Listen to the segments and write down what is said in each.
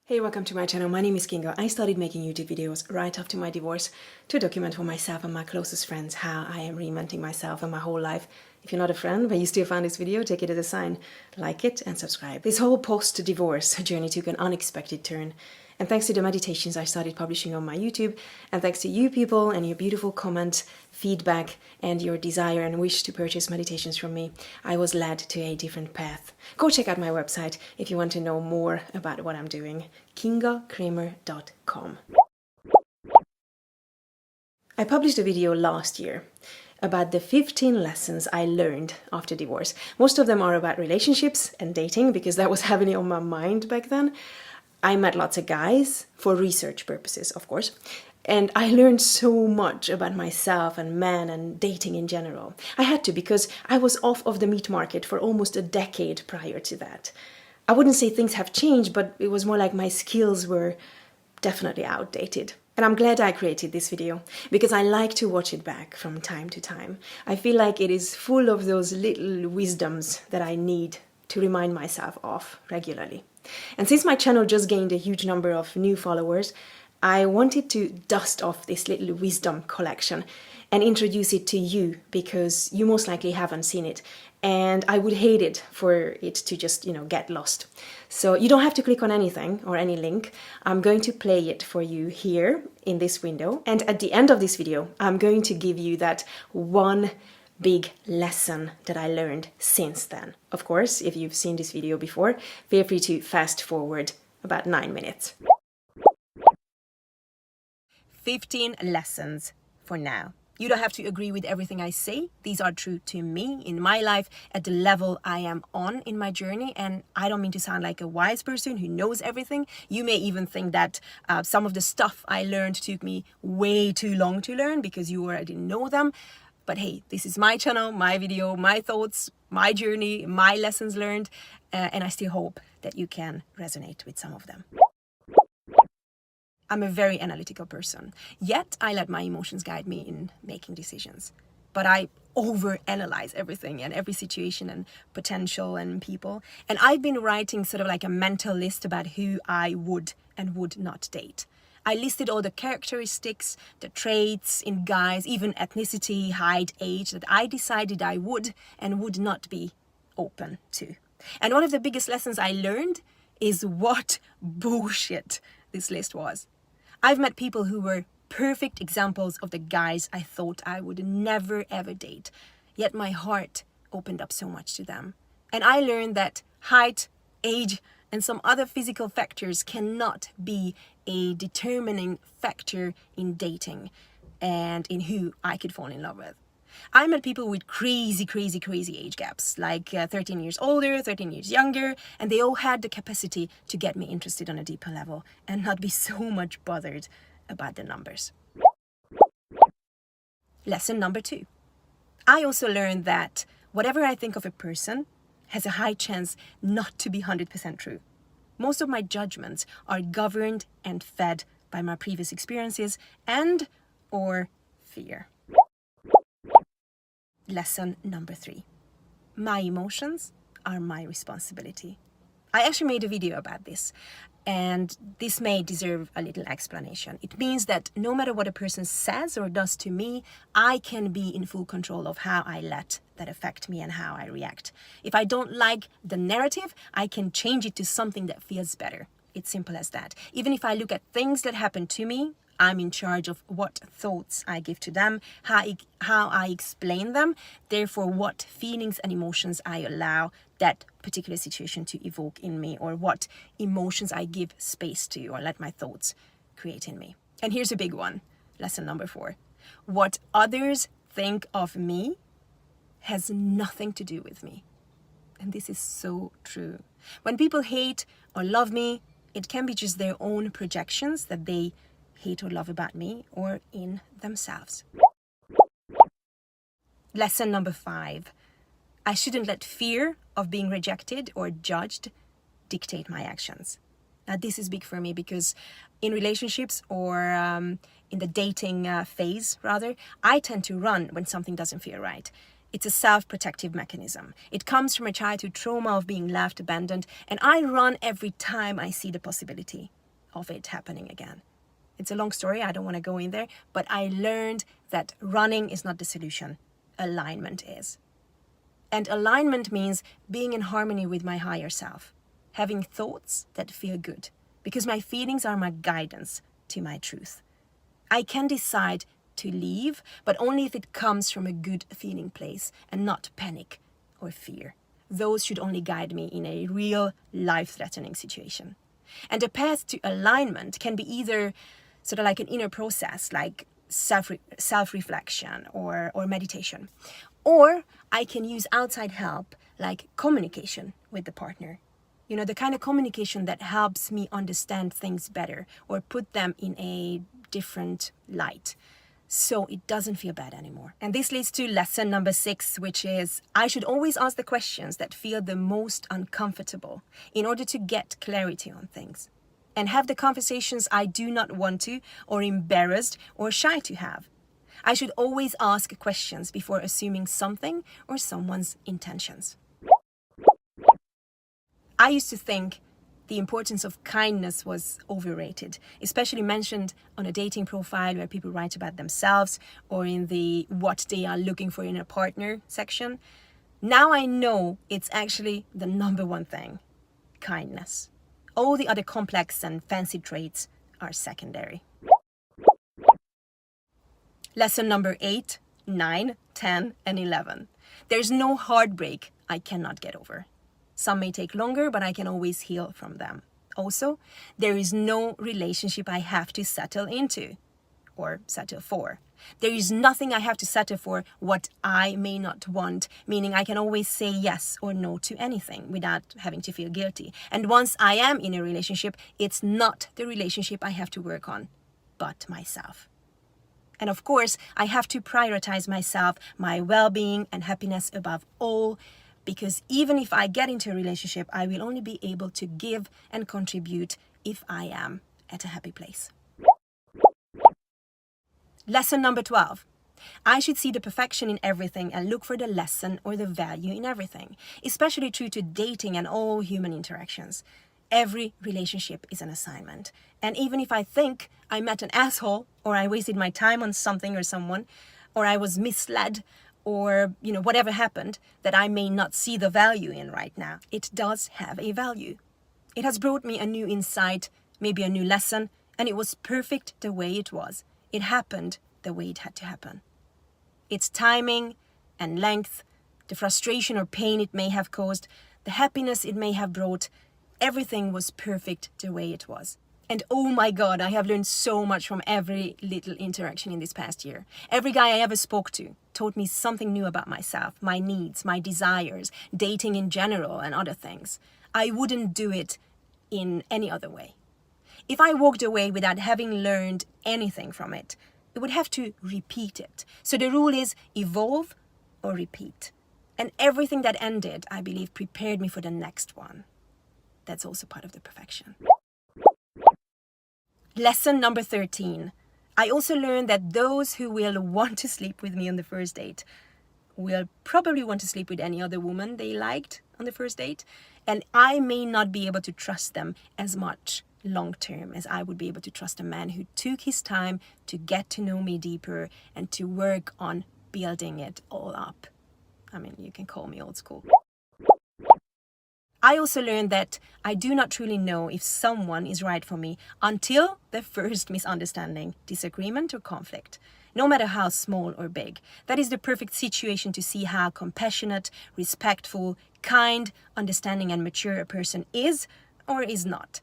Hey, welcome to my channel. My name is Kinga. I started making YouTube videos right after my divorce to document for myself and my closest friends how I am reinventing myself and my whole life. If you're not a friend but you still found this video, take it as a sign. Like it and subscribe. This whole post-divorce journey took an unexpected turn. And thanks to the meditations I started publishing on my YouTube, and thanks to you people and your beautiful comments, feedback, and your desire and wish to purchase meditations from me, I was led to a different path. Go check out my website if you want to know more about what I'm doing, kingakramer.com. I published a video last year about the 15 lessons I learned after divorce. Most of them are about relationships and dating because that was heavily on my mind back then. I met lots of guys for research purposes, of course, and I learned so much about myself and men and dating in general. I had to because I was off of the meat market for almost a decade prior to that. I wouldn't say things have changed, but it was more like my skills were definitely outdated. And I'm glad I created this video because I like to watch it back from time to time. I feel like it is full of those little wisdoms that I need to remind myself of regularly. And since my channel just gained a huge number of new followers, I wanted to dust off this little wisdom collection and introduce it to you because you most likely haven't seen it. And I would hate it for it to just, get lost. So you don't have to click on anything or any link. I'm going to play it for you here in this window. And at the end of this video, I'm going to give you that one big lesson that I learned since then. Of course, if you've seen this video before, feel free to fast forward about 9 minutes. 15 lessons for now. You don't have to agree with everything I say. These are true to me in my life at the level I am on in my journey. And I don't mean to sound like a wise person who knows everything. You may even think that some of the stuff I learned took me way too long to learn because you already know them. But hey, this is my channel, my video, my thoughts, my journey, my lessons learned, and I still hope that you can resonate with some of them. I'm a very analytical person, yet I let my emotions guide me in making decisions. But I overanalyze everything and every situation and potential and people. And I've been writing sort of like a mental list about who I would and would not date. I listed all the characteristics, the traits in guys, even ethnicity, height, age, that I decided I would and would not be open to. And one of the biggest lessons I learned is what bullshit this list was. I've met people who were perfect examples of the guys I thought I would never ever date, yet my heart opened up so much to them. And I learned that height, age, and some other physical factors cannot be a determining factor in dating and in who I could fall in love with. I met people with crazy age gaps, like 13 years older, 13 years younger, and they all had the capacity to get me interested on a deeper level and not be so much bothered about the numbers. Lesson number 2. I also learned that whatever I think of a person has a high chance not to be 100% true. Most of my judgments are governed and fed by my previous experiences and or fear. Lesson number 3. My emotions are my responsibility. I actually made a video about this, and this may deserve a little explanation. It means that no matter what a person says or does to me, I can be in full control of how I let that affect me and how I react. If I don't like the narrative, I can change it to something that feels better. It's simple as that. Even if I look at things that happen to me, I'm in charge of what thoughts I give to them, how I explain them, therefore what feelings and emotions I allow that particular situation to evoke in me, or what emotions I give space to or let my thoughts create in me. And here's a big one, lesson number 4. What others think of me has nothing to do with me. And this is so true. When people hate or love me, it can be just their own projections that they hate or love about me or in themselves. Lesson number 5. I shouldn't let fear of being rejected or judged dictate my actions. Now this is big for me because in relationships or in the dating phase rather, I tend to run when something doesn't feel right. It's a self-protective mechanism. It comes from a childhood trauma of being left, abandoned, and I run every time I see the possibility of it happening again. It's a long story, I don't want to go in there, but I learned that running is not the solution. Alignment is. And alignment means being in harmony with my higher self, having thoughts that feel good, because my feelings are my guidance to my truth. I can decide to leave, but only if it comes from a good feeling place and not panic or fear. Those should only guide me in a real life-threatening situation. And the path to alignment can be either sort of like an inner process, like self-reflection or meditation. Or I can use outside help, like communication with the partner. You know, the kind of communication that helps me understand things better or put them in a different light, so it doesn't feel bad anymore. And this leads to lesson number 6, which is I should always ask the questions that feel the most uncomfortable in order to get clarity on things, and have the conversations I do not want to, or embarrassed or shy to have. I should always ask questions before assuming something or someone's intentions. I used to think the importance of kindness was overrated, especially mentioned on a dating profile where people write about themselves, or in the what they are looking for in a partner section. Now I know it's actually the number one thing: kindness. All the other complex and fancy traits are secondary. Lesson number 8, 9, 10, and 11. There's no heartbreak I cannot get over. Some may take longer, but I can always heal from them. Also, there is no relationship I have to settle into or settle for. There is nothing I have to settle for what I may not want, meaning I can always say yes or no to anything without having to feel guilty. And once I am in a relationship, it's not the relationship I have to work on, but myself. And of course, I have to prioritize myself, my well-being and happiness above all, because even if I get into a relationship, I will only be able to give and contribute if I am at a happy place. Lesson number 12. I should see the perfection in everything and look for the lesson or the value in everything, especially true to dating and all human interactions. Every relationship is an assignment. And even if I think I met an asshole, or I wasted my time on something or someone, or I was misled, or whatever happened that I may not see the value in right now, it does have a value. It has brought me a new insight, maybe a new lesson, and it was perfect the way it was. It happened the way it had to happen. Its timing and length, the frustration or pain it may have caused, the happiness it may have brought, everything was perfect the way it was. And oh my God, I have learned so much from every little interaction in this past year. Every guy I ever spoke to taught me something new about myself, my needs, my desires, dating in general, and other things. I wouldn't do it in any other way. If I walked away without having learned anything from it, I would have to repeat it. So the rule is evolve or repeat. And everything that ended, I believe, prepared me for the next one. That's also part of the perfection. Lesson number 13. I also learned that those who will want to sleep with me on the first date will probably want to sleep with any other woman they liked on the first date. And I may not be able to trust them as much long term as I would be able to trust a man who took his time to get to know me deeper and to work on building it all up. I mean, you can call me old school. I also learned that I do not truly know if someone is right for me until the first misunderstanding, disagreement, or conflict, no matter how small or big. That is the perfect situation to see how compassionate, respectful, kind, understanding, and mature a person is or is not.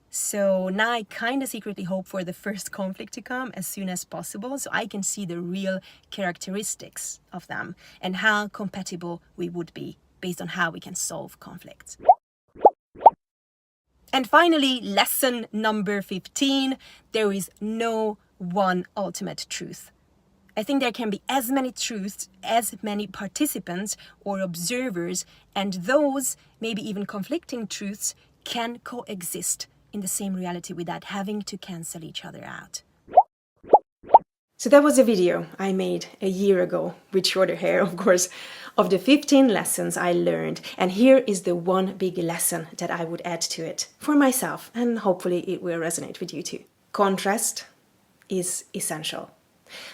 So now I kind of secretly hope for the first conflict to come as soon as possible, so I can see the real characteristics of them and how compatible we would be based on how we can solve conflicts. And finally, lesson number 15, there is no one ultimate truth. I think there can be as many truths, as many participants or observers, and those, maybe even conflicting truths, can coexist in the same reality without having to cancel each other out. So that was a video I made a year ago, with shorter hair of course, of the 15 lessons I learned. And here is the one big lesson that I would add to it for myself, and hopefully it will resonate with you too. Contrast is essential.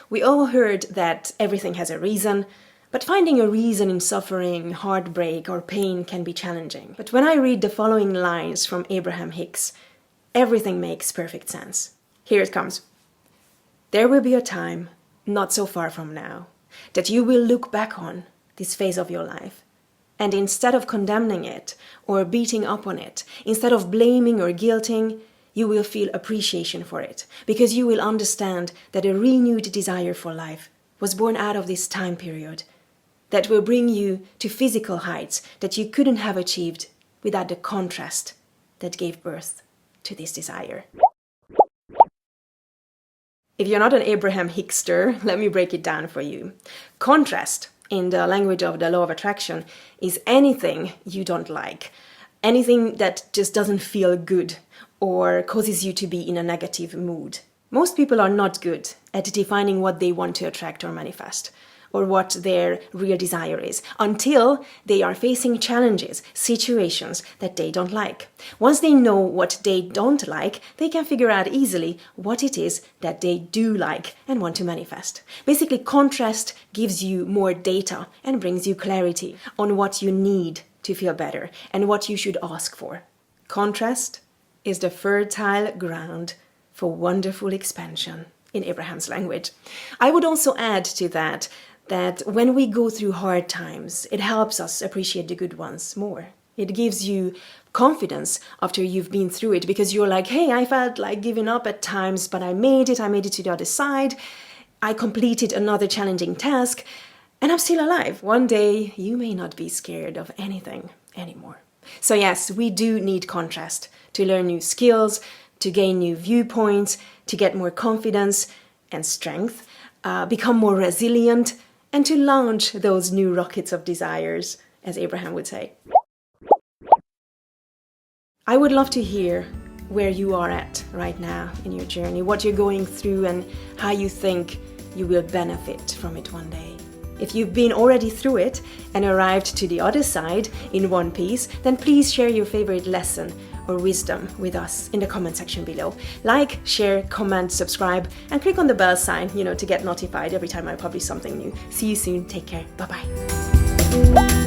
We all heard that everything has a reason, but finding a reason in suffering, heartbreak, or pain can be challenging. But when I read the following lines from Abraham Hicks, everything makes perfect sense. Here it comes. There will be a time, not so far from now, that you will look back on this phase of your life, and instead of condemning it or beating up on it, instead of blaming or guilting, you will feel appreciation for it, because you will understand that a renewed desire for life was born out of this time period that will bring you to physical heights that you couldn't have achieved without the contrast that gave birth to this desire. If you're not an Abraham Hickster, let me break it down for you. Contrast, in the language of the law of attraction, is anything you don't like, anything that just doesn't feel good or causes you to be in a negative mood. Most people are not good at defining what they want to attract or manifest, or what their real desire is, until they are facing challenges, situations that they don't like. Once they know what they don't like, they can figure out easily what it is that they do like and want to manifest. Basically, contrast gives you more data and brings you clarity on what you need to feel better and what you should ask for. Contrast is the fertile ground for wonderful expansion, in Abraham's language. I would also add to that when we go through hard times, it helps us appreciate the good ones more. It gives you confidence after you've been through it, because you're like, hey, I felt like giving up at times, but I made it to the other side. I completed another challenging task, and I'm still alive. One day, you may not be scared of anything anymore. So yes, we do need contrast to learn new skills, to gain new viewpoints, to get more confidence and strength, become more resilient, and to launch those new rockets of desires, as Abraham would say. I would love to hear where you are at right now in your journey, what you're going through, and how you think you will benefit from it one day. If you've been already through it and arrived to the other side in one piece, then please share your favorite lesson or wisdom with us in the comment section below. Like, share, comment, subscribe, and click on the bell sign, to get notified every time I publish something new. See you soon. Take care. Bye-bye.